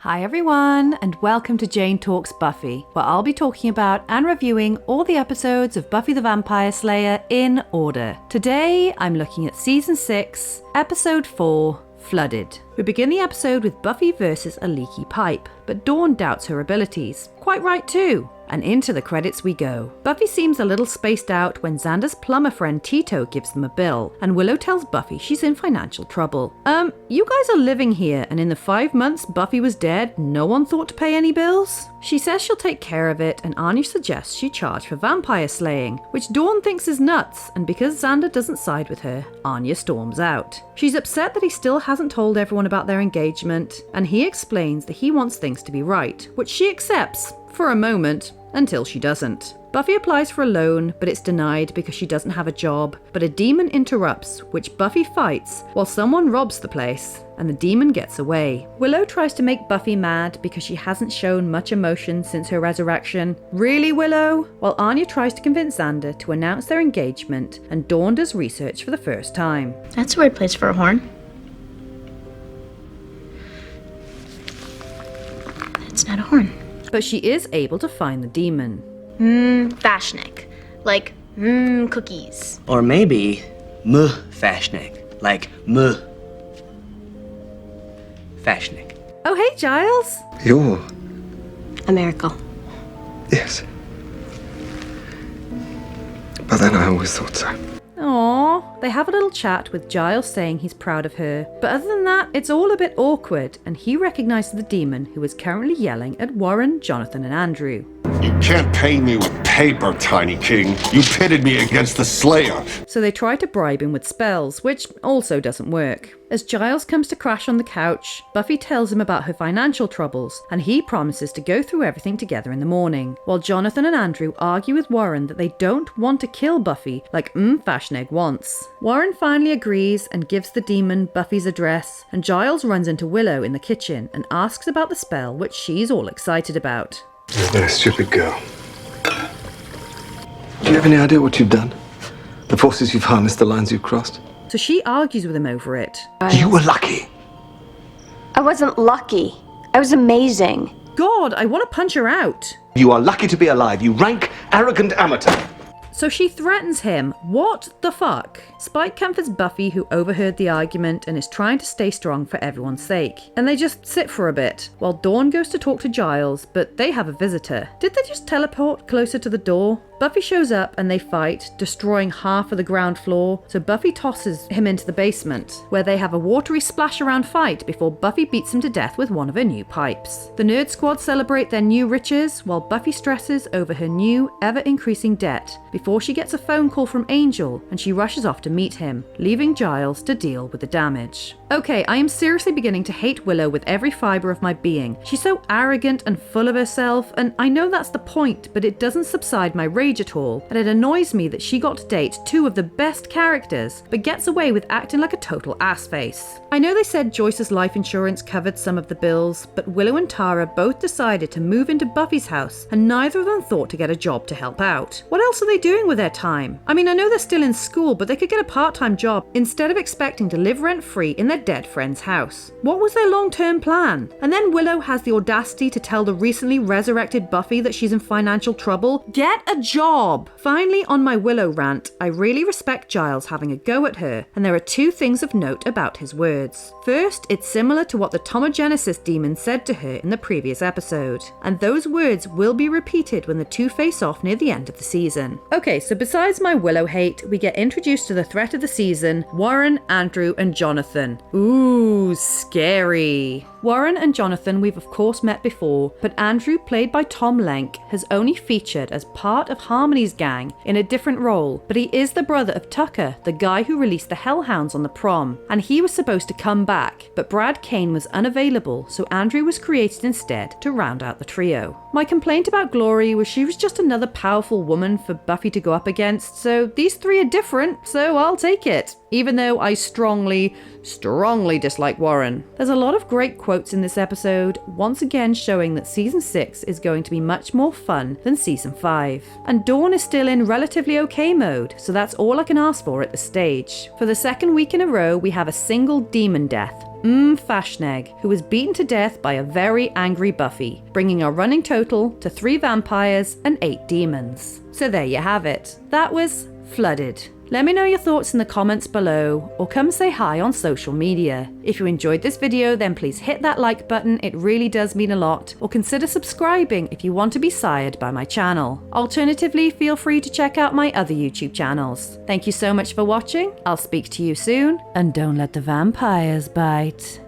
Hi everyone, and welcome to Jane Talks Buffy, where I'll be talking about and reviewing all the episodes of Buffy the Vampire Slayer in order. Today, I'm looking at Season 6, Episode 4, Flooded. We begin the episode with Buffy versus a leaky pipe, but Dawn doubts her abilities. Quite right too. And into the credits we go. Buffy seems a little spaced out when Xander's plumber friend Tito gives them a bill, and Willow tells Buffy she's in financial trouble. You guys are living here, and in the 5 months Buffy was dead, no one thought to pay any bills? She says she'll take care of it, and Anya suggests she charge for vampire slaying, which Dawn thinks is nuts, and because Xander doesn't side with her, Anya storms out. She's upset that he still hasn't told everyone about their engagement, and he explains that he wants things to be right, which she accepts, for a moment, until she doesn't. Buffy applies for a loan, but it's denied because she doesn't have a job, but a demon interrupts, which Buffy fights while someone robs the place, and the demon gets away. Willow tries to make Buffy mad because she hasn't shown much emotion since her resurrection. Really, Willow? While Anya tries to convince Xander to announce their engagement, and Dawn does research for the first time. That's a weird place for a horn. It's not a horn. But she is able to find the demon. Fashnik. Like, cookies. Or maybe, Fashnik. Like, Fashnik. Oh, hey, Giles! You're... A miracle. yes. But then I always thought so. Aww. They have a little chat with Giles saying he's proud of her, but other than that, it's all a bit awkward, and he recognises the demon who is currently yelling at Warren, Jonathan and Andrew. You can't pay me with paper, Tiny King. You pitted me against the Slayer. So they try to bribe him with spells, which also doesn't work. As Giles comes to crash on the couch, Buffy tells him about her financial troubles, and he promises to go through everything together in the morning, while Jonathan and Andrew argue with Warren that they don't want to kill Buffy like Fashnig wants. Warren finally agrees and gives the demon Buffy's address, and Giles runs into Willow in the kitchen and asks about the spell, which she's all excited about. You're a very stupid girl. Do you have any idea what you've done? The forces you've harnessed, the lines you've crossed? So she argues with him over it. You were lucky. I wasn't lucky. I was amazing. God, I want to punch her out. You are lucky to be alive, you rank, arrogant amateur. So she threatens him. What the fuck? Spike comforts Buffy, who overheard the argument and is trying to stay strong for everyone's sake. And they just sit for a bit, while Dawn goes to talk to Giles, but they have a visitor. Did they just teleport closer to the door? Buffy shows up and they fight, destroying half of the ground floor, so Buffy tosses him into the basement, where they have a watery splash around fight before Buffy beats him to death with one of her new pipes. The Nerd Squad celebrate their new riches, while Buffy stresses over her new, ever-increasing debt, before she gets a phone call from Angel, and she rushes off to meet him, leaving Giles to deal with the damage. Okay, I am seriously beginning to hate Willow with every fibre of my being. She's so arrogant and full of herself, and I know that's the point, but it doesn't subside my rage at all, and it annoys me that she got to date two of the best characters, but gets away with acting like a total assface. I know they said Joyce's life insurance covered some of the bills, but Willow and Tara both decided to move into Buffy's house, and neither of them thought to get a job to help out. What else are they doing with their time? I mean, I know they're still in school, but they could get a part-time job instead of expecting to live rent-free in their dead friend's house. What was their long-term plan? And then Willow has the audacity to tell the recently resurrected Buffy that she's in financial trouble. Get a job! Finally, on my Willow rant, I really respect Giles having a go at her, and there are two things of note about his words. First, it's similar to what the Tomogenesis demon said to her in the previous episode, and those words will be repeated when the two face off near the end of the season. Okay, so besides my Willow hate, we get introduced to the threat of the season, Warren, Andrew, and Jonathan. Ooh, scary. Warren and Jonathan we've of course met before, but Andrew, played by Tom Lenk, has only featured as part of Harmony's gang in a different role, but he is the brother of Tucker, the guy who released the Hellhounds on the prom, and he was supposed to come back, but Brad Kane was unavailable, so Andrew was created instead to round out the trio. My complaint about Glory was she was just another powerful woman for Buffy to go up against, so these three are different, so I'll take it. Even though I strongly dislike Warren. There's a lot of great quotes in this episode, once again showing that Season 6 is going to be much more fun than Season 5. And Dawn is still in relatively okay mode, so that's all I can ask for at this stage. For the second week in a row, we have a single demon death, Fashneg, who was beaten to death by a very angry Buffy, bringing our running total to 3 vampires and 8 demons. So there you have it. That was Flooded. Let me know your thoughts in the comments below, or come say hi on social media. If you enjoyed this video, then please hit that like button, it really does mean a lot, or consider subscribing if you want to be sired by my channel. Alternatively, feel free to check out my other YouTube channels. Thank you so much for watching, I'll speak to you soon, and don't let the vampires bite.